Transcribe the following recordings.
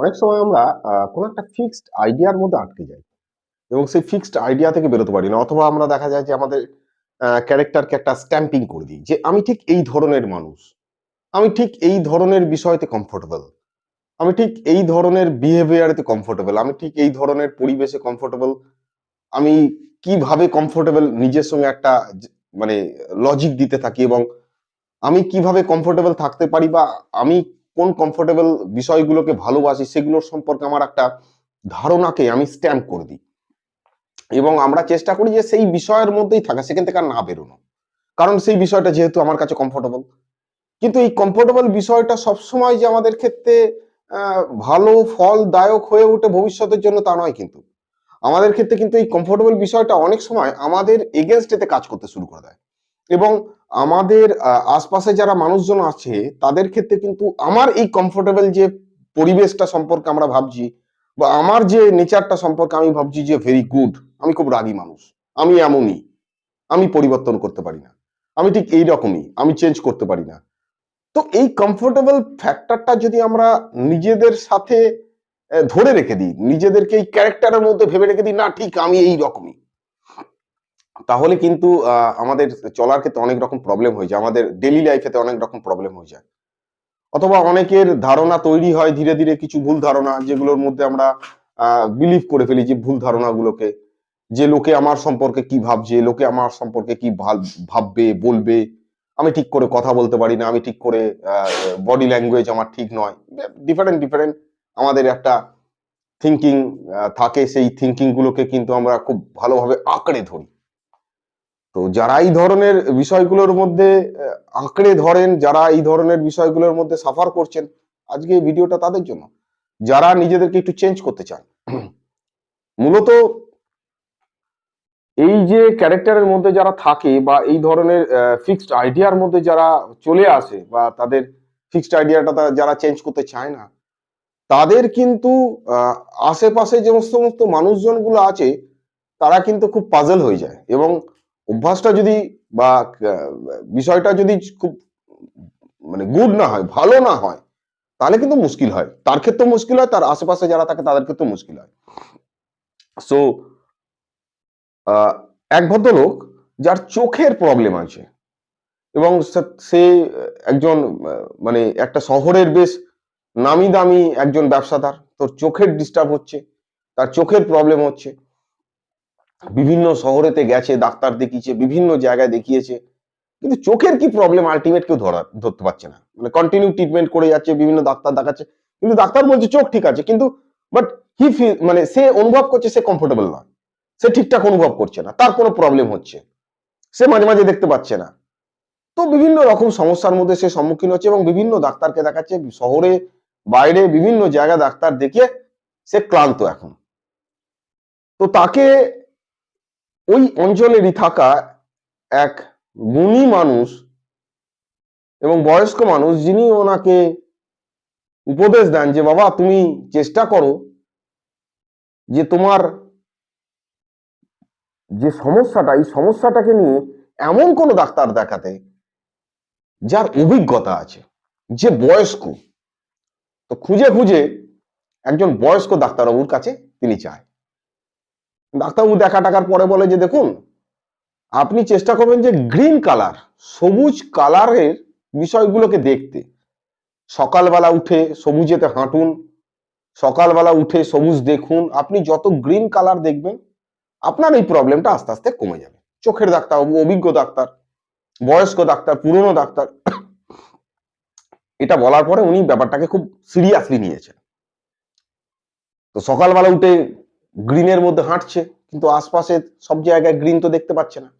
অনেক সময় আমরা কোনো একটা ফিক্সড আইডিয়ার মধ্যে আটকে যাই এবং সেই ফিক্সড আইডিয়া থেকে বেরোতে পারি না। অথবা আমরা দেখা যায় যে আমাদের ক্যারেক্টারকে একটা স্ট্যাম্পিং করে দিই যে আমি ঠিক এই ধরনের মানুষ। আমি ঠিক এই ধরনের বিষয়তে কমফোর্টেবল। আমি ঠিক এই ধরনের বিহেভিয়ার এতে কমফোর্টেবল। আমি ঠিক এই ধরনের পরিবেশে কমফোর্টেবল। আমি কিভাবে কমফোর্টেবল নিজের সঙ্গে একটা মানে লজিক দিতে থাকি এবং আমি কিভাবে কমফোর্টেবল থাকতে পারি বা আমি কোন কমফোর্টেবল বিষয়গুলোকে ভালোবাসি সেগুলোর সম্পর্কে আমার একটা ধারণাকে আমি স্ট্যাম্প করে দিই এবং আমরা চেষ্টা করি যে সেই বিষয়ের মধ্যেই থাকা, সেখান থেকে আর না বেরোনো। কারণ সেই বিষয়টা যেহেতু আমার কাছে কমফোর্টেবল। কিন্তু এই কমফোর্টেবল বিষয়টা সবসময় যে আমাদের ক্ষেত্রে ভালো ফলদায়ক হয়ে ওঠে ভবিষ্যতের জন্য তা নয় কিন্তু। আমাদের ক্ষেত্রে কিন্তু এই কমফোর্টেবল বিষয়টা অনেক সময় আমাদের এগেইনস্ট এতে কাজ করতে শুরু করে দেয়। এবং আমাদের আশপাশে যারা মানুষজন আছে তাদের ক্ষেত্রে কিন্তু আমার এই কমফোর্টেবল যে পরিবেশটা সম্পর্কে আমরা ভাবছি বা আমার যে নেচারটা সম্পর্কে আমি ভাবছি যে ভেরি গুড, আমি খুব রাগী মানুষ, আমি এমনই, আমি পরিবর্তন করতে পারি না, আমি ঠিক এই রকমই, আমি চেঞ্জ করতে পারি না। তো এই কমফোর্টেবল ফ্যাক্টরটা যদি আমরা নিজেদের সাথে ধরে রেখে দিই, নিজেদেরকে এই ক্যারেক্টারের মধ্যে ভেবে রেখে দিই, না ঠিক আমি এই রকমই, তাহলে কিন্তু আমাদের চলার ক্ষেত্রে অনেক রকম প্রবলেম হয়ে যায়। আমাদের ডেইলি লাইফেতে অনেক রকম প্রবলেম হয়ে যায়। অথবা অনেকের ধারণা তৈরি হয় ধীরে, ধীরে কিছু ভুল ধারণা যেগুলোর মধ্যে আমরা বিলিভ করে ফেলি যে ভুল ধারণাগুলোকে। যে লোকে আমার সম্পর্কে কি ভাবছে, লোকে আমার সম্পর্কে কি ভাববে, বলবে। আমি ঠিক করে কথা বলতে পারি না, আমি ঠিক করে বডি ল্যাঙ্গুয়েজ আমার ঠিক নয়। ডিফারেন্ট, ডিফারেন্ট আমাদের একটা থিংকিং থাকে। সেই থিংকিং গুলোকে কিন্তু আমরা খুব ভালোভাবে আঁকড়ে ধরি। তো যারা এই ধরনের বিষয়গুলোর মধ্যে আঁকড়ে ধরেন, যারা এই ধরনের বিষয়গুলোর মধ্যে সাফার করছেন, আজকে এই ভিডিওটা তাদের জন্য। যারা নিজেদেরকে একটু চেঞ্জ করতে চান। মূলত এই যে ক্যারেক্টারের মধ্যে যারা থাকে বা এই ধরনের ফিক্সড আইডিয়ার মধ্যে যারা চলে আসে বা তাদের ফিক্সড আইডিয়াটা যারা চেঞ্জ করতে চায় না, তাদের কিন্তু আশেপাশে যে সমস্ত মানুষজনগুলো আছে তারা কিন্তু খুব পাজল হয়ে যায় এবং অভ্যাসটা যদি বা বিষয়টা যদি খুব মানে গুড না হয়, ভালো না হয়, তাহলে কিন্তু মুশকিল হয়। তার ক্ষেত্রেও মুশকিল হয়, তার আশেপাশে যারা থাকে তাদের ক্ষেত্রেও মুশকিল হয়। সো এক ভদ্রলোক যার চোখের প্রবলেম আছে এবং সে একজন মানে একটা শহরের বেশ নামি দামি একজন ব্যবসাদার। তোর চোখের ডিস্টার্ব হচ্ছে, তার চোখের প্রবলেম হচ্ছে। বিভিন্ন শহরেতে গেছে, ডাক্তার দেখিয়েছে, বিভিন্ন জায়গায় দেখিয়েছে। কিন্তু চোখের কি প্রবলেম আল্টিমেট কেউ ধরতে পারছে না। মানে কন্টিনিউ ট্রিটমেন্ট করে যাচ্ছে, বিভিন্ন ডাক্তার দেখাচ্ছে। কিন্তু ডাক্তার বলছে চোখ ঠিক আছে। কিন্তু বাট হি ফিল মানে সে অনুভব করছে সে কমফোর্টেবল নয়। সে ঠিকঠাক অনুভব করছে না। তার কোনো প্রবলেম হচ্ছে। সে মাঝে, মাঝে দেখতে পাচ্ছে না। তো বিভিন্ন রকম সমস্যার মধ্যে সে সম্মুখীন হচ্ছে এবং বিভিন্ন ডাক্তারকে দেখাচ্ছে। শহরে, বাইরে বিভিন্ন জায়গায় ডাক্তার দেখিয়ে সে ক্লান্ত এখন। তো তাকে ওই অঞ্চলেরই থাকা এক গুণী মানুষ এবং বয়স্ক মানুষ যিনি ওনাকে উপদেশ দেন যে বাবা তুমি চেষ্টা করো যে তোমার যে সমস্যাটা এই সমস্যাটাকে নিয়ে এমন কোনো ডাক্তার দেখাতে যার অভিজ্ঞতা আছে, যে বয়স্ক। তো খুঁজে খুঁজে একজন বয়স্ক ডাক্তারবাবুর কাছে তিনি চায়। ডাক্তারবাবু দেখা টাকার পরে বলে যে দেখুন আপনি চেষ্টা করবেন যে গ্রিন কালার, সবুজ কালারের বিষয়গুলোকে দেখতে। সকালবেলা উঠে সবুজেতে হাঁটুন, সকালবেলা উঠে সবুজ দেখুন। আপনি যত গ্রিন কালার দেখবেন আপনার এই প্রবলেমটা আস্তে আস্তে কমে যাবে। চোখের ডাক্তারবাবু, অভিজ্ঞ ডাক্তার, বয়স্ক ডাক্তার, পুরনো ডাক্তার। এটা বলার পরে উনি ব্যাপারটাকে খুব সিরিয়াসলি নিয়েছেন। তো সকালবেলা উঠে গ্রিনের মধ্যে হাঁটছে, কিন্তু আশপাশে সব জায়গায় গ্রিন তো দেখতে পাচ্ছে না।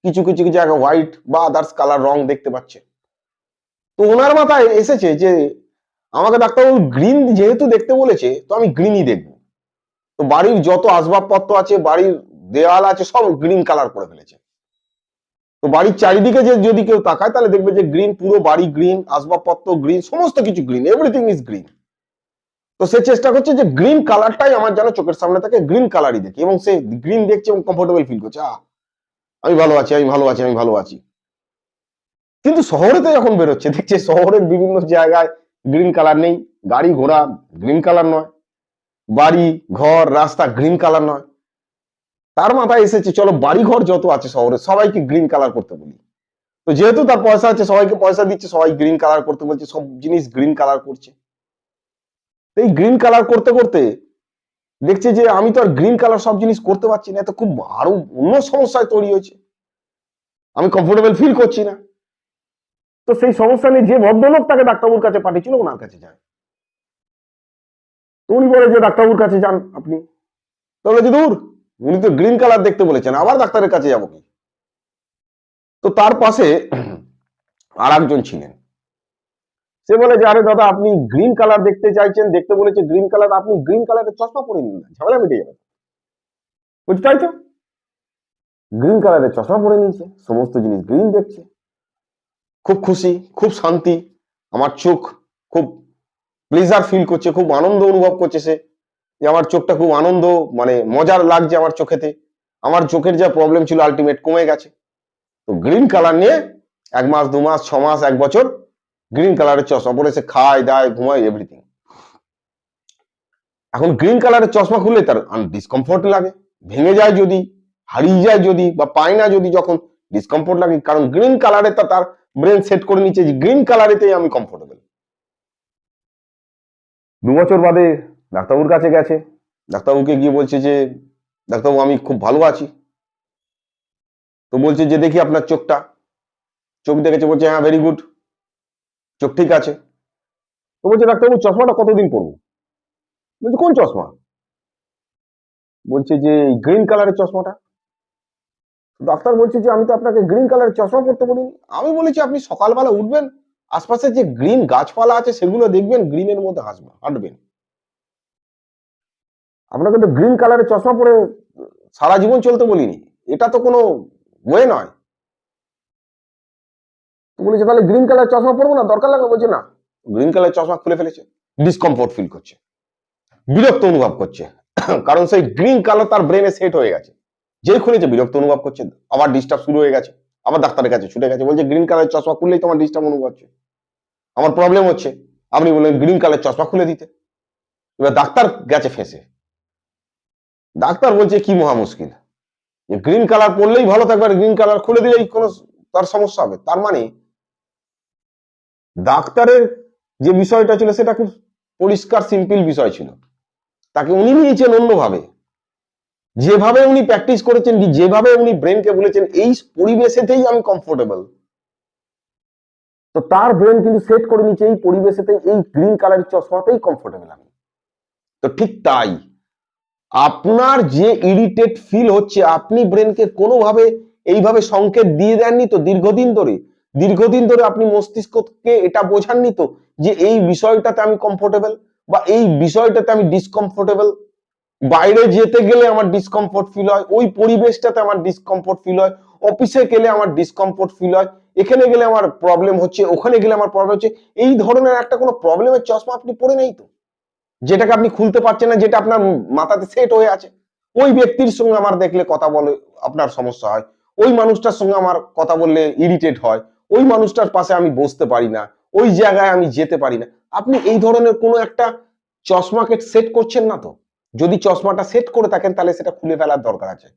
কিছু কিছু জায়গায় হোয়াইট বা আদার্স কালার রং দেখতে পাচ্ছে। তো ওনার মাথায় এসেছে যে আমাকে ডাক্তারবাবু গ্রিন যেহেতু দেখতে বলেছে তো আমি গ্রিনই দেখবো। তো বাড়ির যত আসবাবপত্র আছে, বাড়ির দেওয়াল আছে, সব গ্রিন কালার করে ফেলেছে। তো বাড়ির চারিদিকে যে যদি কেউ তাকায় তাহলে দেখবে যে গ্রিন, পুরো বাড়ি গ্রিন, আসবাবপত্র গ্রিন, সমস্ত কিছু গ্রিন, এভরিথিং ইজ গ্রিন। তো সে চেষ্টা করছে যে গ্রিন কালারটাই আমার যেন চোখের সামনে থাকে, গ্রিন কালারই দেখি এবং সে গ্রিন দেখছে এবং কমফোর্টেবল ফিল করছে। আমি ভালো আছি, আমি ভালো আছি, আমি ভালো আছি। কিন্তু শহরেতে যখন বেরোচ্ছে দেখছে শহরের বিভিন্ন জায়গায় গ্রিন কালার নেই, গাড়ি ঘোড়া গ্রিন কালার নয়, বাড়ি ঘর রাস্তা গ্রিন কালার নয়। তার মাথায় এসেছে চলো বাড়ি ঘর যত আছে শহরে সবাইকে গ্রিন কালার করতে বলি। তো যেহেতু তার পয়সা আছে, সবাইকে পয়সা দিচ্ছে, সবাই গ্রিন কালার করতে বলছে, সব জিনিস গ্রিন কালার করছে। এই গ্রিন কালার করতে করতে দেখছে যে আমি তো আর গ্রিন কালার সব জিনিস করতে পারছি না, এত খুব আরো অন্য সমস্যায় তৈরি হয়েছে, আমি কমফোর্টেবল ফিল করছি না। তো সেই সমস্যা নিয়ে যে ভদ্রলোক তাকে ডাক্তারবাবুর কাছে পাঠিয়েছিল ওনার কাছে যায়। তো উনি বলে যে ডাক্তারবাবুর কাছে যান আপনি। তো বলে যে দূর, উনি তো গ্রিন কালার দেখতে বলেছেন, আবার ডাক্তারের কাছে যাবো কি? তো তার পাশে আর একজন ছিলেন, সে বলে যে আরে দাদা আপনি গ্রিন কালার দেখতে চাইছেন, দেখতে বলেছে গ্রিন কালার, আপনি গ্রিন কালারের চশমা পরে নিন না, ঝামেলা মিটে যাবে। বলছি তাই তো, গ্রিন কালারের চশমা পরে নিয়েছে, সমস্ত জিনিস গ্রিন দেখছে, খুব খুশি, খুব শান্তি, আমার চোখ খুব প্লেজার ফিল করছে, খুব আনন্দ অনুভব করছে সে, যে আমার চোখটা খুব আনন্দ মানে মজার লাগছে আমার চোখেতে, আমার চোখের যা প্রবলেম ছিল আলটিমেট কমে গেছে। তো গ্রিন কালার নিয়ে 1 মাস 2 মাস 6 মাস 1 বছর গ্রিন কালারের চশমা পরে সে খায় দায় ঘুমায় এভরিথিং। এখন গ্রিন কালারের চশমা খুললে তার ডিসকমফোর্ট লাগে, ভেঙে যায় যদি, হারিয়ে যায় যদি, বা পায় না যদি, যখন ডিসকমফোর্ট লাগে, কারণ গ্রিন কালারে তার ব্রেন সেট করে নিচ্ছে যে গ্রিন কালারেতেই আমি কমফোর্টেবল। 2 বছর বাদে ডাক্তারবাবুর কাছে গেছে, ডাক্তারবাবুকে গিয়ে বলছে যে ডাক্তারবাবু আমি খুব ভালো আছি। তো বলছে যে দেখি আপনার চোখটা, চোখ দেখেছে, বলছে হ্যাঁ ভেরি গুড, চোখ ঠিক আছে। তো বলছে ডাক্তারবাবু চশমাটা কতদিন পরবো? বলছে কোন চশমা? বলছে যে গ্রিন কালারের চশমাটা। ডাক্তার বলছে যে আমি তো আপনাকে গ্রিন কালারের চশমা পরতে বলিনি, আমি বলেছি আপনি সকালবেলা উঠবেন, আশপাশে যে গ্রিন গাছপালা আছে সেগুলো দেখবেন, গ্রিনের মধ্যে হাঁটবেন। আপনাকে তো গ্রিন কালারের চশমা পরে সারা জীবন চলতে বলিনি, এটা তো কোনো ওয়ে নয়। বলেছে তাহলে গ্রিন কালার চশমা পরবো না, দরকার লাগবে? বলছে না, গ্রিন কালার চশমা খুলে ফেলেছে, ডিসকমফোর্ট ফিল করছে, বিরক্ত অনুভব করছে, কারণ সেই গ্রিন কালার তার ব্রেনে সেট হয়ে গেছে। যেই খুলেছে বিরক্ত অনুভব করছে, আবার ডিস্টার্ব শুরু হয়ে গেছে, আবার ডাক্তারের কাছে ছুটে গেছে, বলছে গ্রিন কালার চশমা খুললেই তোমার ডিস্টার্ব অনুভব হচ্ছে, আমার প্রবলেম হচ্ছে, আপনি বললেন গ্রিন কালার চশমা খুলে দিতে। এবার ডাক্তার গেছে ফেঁসে, ডাক্তার বলছে কি মহা মুশকিল, যে গ্রিন কালার পরলেই ভালো থাকবে, আর গ্রিন কালার খুলে দিলেই কোনো তার সমস্যা হবে। তার মানে ডাক্তারের যে বিষয়টা ছিল সেটা খুব পরিষ্কার সিম্পল বিষয় ছিল, তাকে উনি নিয়েছেন অন্যভাবে, যেভাবে উনি প্র্যাকটিস করেছেন, যেভাবে উনি ব্রেনকে বলেছেন এই পরিবেশেতেই আমি কমফোর্টেবল, তো তার ব্রেন কিন্তু সেট করে নিচ্ছে এই পরিবেশেতেই, এই গ্রিন কালারের চশমাতেই কমফোর্টেবল আমি। তো ঠিক তাই, আপনার যে ইরিটেট ফিল হচ্ছে, আপনি ব্রেনকে কোনোভাবে এইভাবে সংকেত দিয়ে দেননি তো দীর্ঘদিন ধরে আপনি মস্তিষ্ককে এটা বোঝাননি তো যে এই বিষয়টাতে আমি কমফোর্টেবল বা এই বিষয়টাতে আমি ডিসকমফোর্টেবল, বাইরে যেতে গেলে আমার ডিসকমফোর্ট ফিল হয়, ওই পরিবেশটাতে আমার ডিসকমফোর্ট ফিল হয়, অফিসে গেলে আমার ডিসকমফোর্ট ফিল হয়, এখানে গেলে আমার প্রবলেম হচ্ছে, ওখানে গেলে আমার প্রবলেম হচ্ছে, এই ধরনের একটা কোনো প্রবলেমের চশমা আপনি পরে নেই তো, যেটাকে আপনি খুলতে পারছেন না, যেটা আপনার মাথাতে সেট হয়ে আছে। ওই ব্যক্তির সঙ্গে আমার দেখলে কথা বলে আপনার সমস্যা হয়, ওই মানুষটার সঙ্গে আমার কথা বললে ইরিটেট হয়, ওই মানুষটার পাশে আমি বসতে পারি না, ওই জায়গায় আমি যেতে পারি না। আপনি এই ধরনের কোনো একটা চশমাকে সেট করছেন না তো? যদি চশমাটা সেট করে থাকেন তাহলে সেটা খুলে ফেলার দরকার আছে,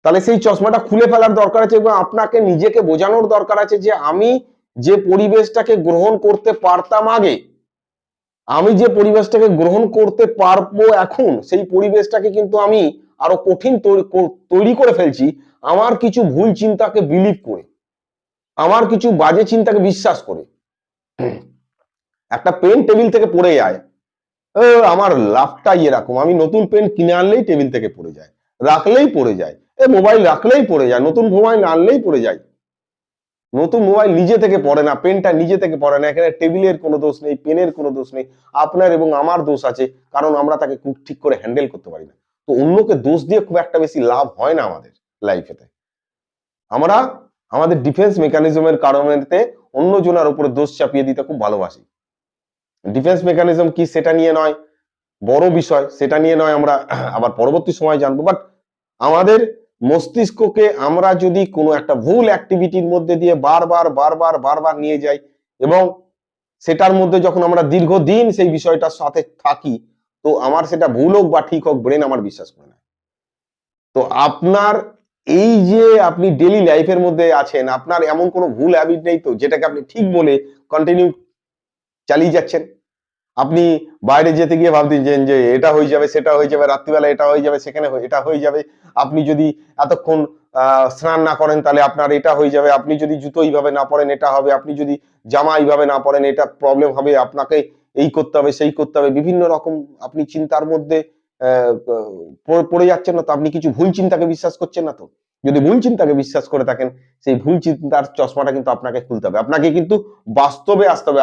তাহলে সেই চশমাটা খুলে ফেলার দরকার আছে, এবং আপনাকে নিজেকে বোঝানোর দরকার আছে যে আমি যে পরিবেশটাকে গ্রহণ করতে পারতাম আগে, আমি যে পরিবেশটাকে গ্রহণ করতে পারবো এখন, সেই পরিবেশটাকে কিন্তু আমি আরো কঠিন তৈরি করে ফেলছি আমার কিছু ভুল চিন্তাকে বিলিভ করে, আমার কিছু বাজে চিন্তাকে বিশ্বাস করে। একটা পেন টেবিল থেকে পড়ে যায়, আমার লাভটাই এরকম, আমি নতুন পেন কিনে আনলেই টেবিল থেকে পড়ে যায়, রাখলেই পড়ে যায়, মোবাইল রাখলেই পড়ে যায়, নতুন মোবাইল আনলেই পড়ে যায়। নতুন মোবাইল নিজে থেকে পড়ে না, পেনটা নিজে থেকে পড়ে না, এখানে টেবিলের কোনো দোষ নেই, পেনের কোনো দোষ নেই, আপনার এবং আমার দোষ আছে, কারণ আমরা তাকে খুব ঠিক করে হ্যান্ডেল করতে পারি না। তো অন্যকে দোষ দিয়ে খুব একটা বেশি লাভ হয় না আমাদের লাইফেতে, আমরা আমাদের ডিফেন্স মেকানিজমের কারণেতে অন্যজনের উপরে দোষ চাপিয়ে দিতে খুব ভালোবাসি। ডিফেন্স মেকানিজম কি সেটা নিয়ে নয় বড় বিষয়, সেটা নিয়ে নয় আমরা আবার পরবর্তী সময় জানবো, বাট আমাদের মস্তিষ্ককে আমরা যদি কোনো একটা ভুল অ্যাক্টিভিটির মধ্যে দিয়ে বারবার নিয়ে যাই এবং সেটার মধ্যে যখন আমরা দীর্ঘদিন সেই বিষয়টার সাথে থাকি, তো আমার সেটা ভুল হোক বা ঠিক হোক, ব্রেন আমার বিশ্বাস করে না। তো আপনার এই যে আপনি ডেইলি লাইফের মধ্যে আছেন, আপনার এমন কোনো ভুল হ্যাবিট নেই তো যেটাকে আপনি ঠিক বলে কন্টিনিউ চালিয়ে যাচ্ছেন? আপনি বাইরে যেতে গিয়ে ভাবতেছেন যে এটা হয়ে যাবে, সেটা হয়ে যাবে, রাত্রিবেলা এটা হয়ে যাবে, সেখানে এটা হয়ে যাবে। আপনি যদি এতক্ষণ স্নান না করেন তাহলে আপনার এটা হয়ে যাবে। আপনি যদি জুতো এইভাবে না পরেন এটা হবে। আপনি যদি জামা এইভাবে না পরেন এটা প্রবলেম হবে। আপনাকে এই করতে হবে, সেই করতে হবে। বিভিন্ন রকম আপনি চিন্তার মধ্যে অ্যা পড়ে যাচ্ছেন না তো? আপনি কিছু ভুল চিন্তাকে বিশ্বাস করছেন না তো? যদি ভুল চিন্তাকে বিশ্বাস করে থাকেন, সেই ভুল চিন্তার চশমাটা কিন্তু আপনাকে খুলতে হবে। আপনাকে কিন্তু বাস্তবে আসতে হবে।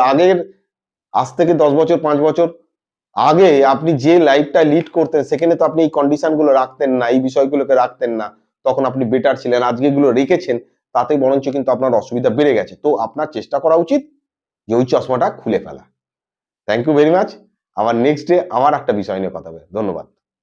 আজ থেকে ১০ বছর ৫ বছর আগে আপনি যে লাইফটা লিড করতেন সেখানে তো আপনি এই কন্ডিশন গুলো রাখতেন না, এই বিষয়গুলোকে রাখতেন না। তখন আপনি বেটার ছিলেন। আজকে এগুলো রেখেছেন, তাতে বরঞ্চ কিন্তু আপনার অসুবিধা বেড়ে গেছে। তো আপনার চেষ্টা করা উচিত যে ওই চশমাটা খুলে ফেলা। Thank you very much. আবার নেক্সট ডে আবার একটা বিষয় নিয়ে কথা হবে। ধন্যবাদ।